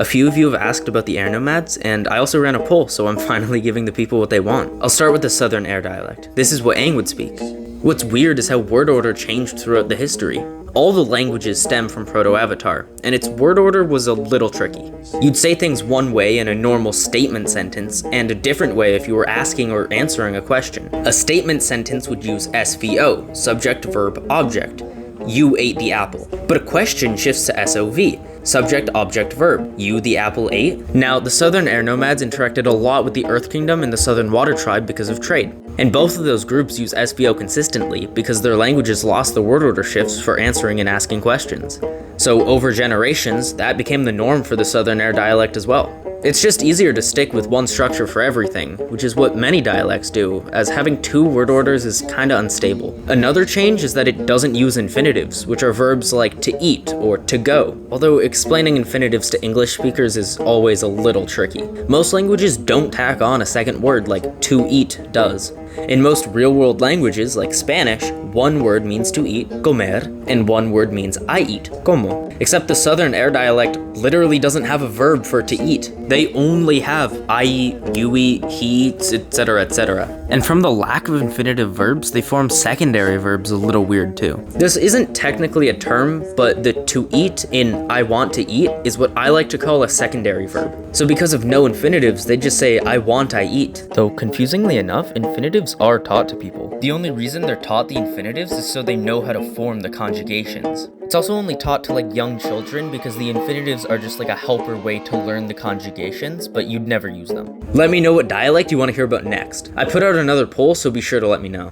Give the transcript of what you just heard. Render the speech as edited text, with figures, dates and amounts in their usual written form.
A few of you have asked about the air nomads, and I also ran a poll, so I'm finally giving the people what they want. I'll start with the Southern Air Dialect. This is what Aang would speak. What's weird is how word order changed throughout the history. All the languages stem from Proto-Avatar, and its word order was a little tricky. You'd say things one way in a normal statement sentence, and a different way if you were asking or answering a question. A statement sentence would use SVO, subject, verb, object. You ate the apple. But a question shifts to SOV, subject, object, verb. You the apple ate? Now, the Southern Air Nomads interacted a lot with the Earth Kingdom and the Southern Water Tribe because of trade. And both of those groups use SVO consistently because their languages lost the word order shifts for answering and asking questions. So over generations, that became the norm for the Southern Air Dialect as well. It's just easier to stick with one structure for everything, which is what many dialects do, as having two word orders is kinda unstable. Another change is that it doesn't use infinitives, which are verbs like to eat or to go, although explaining infinitives to English speakers is always a little tricky. Most languages don't tack on a second word like to eat does. In most real-world languages, like Spanish, one word means to eat, comer, and one word means I eat, como. Except the Southern Air Dialect literally doesn't have a verb for to eat. They only have I eat, you eat, he eats, etc, etc. And from the lack of infinitive verbs, they form secondary verbs a little weird too. This isn't technically a term, but the to eat in I want to eat is what I like to call a secondary verb. So because of no infinitives, they just say I want, I eat. Though confusingly enough, infinitives are taught to people. The only reason they're taught the infinitives is so they know how to form the conjugations. It's also only taught to like young children because the infinitives are just like a helper way to learn the conjugations, but you'd never use them. Let me know what dialect you want to hear about next. I put out another poll, so be sure to let me know.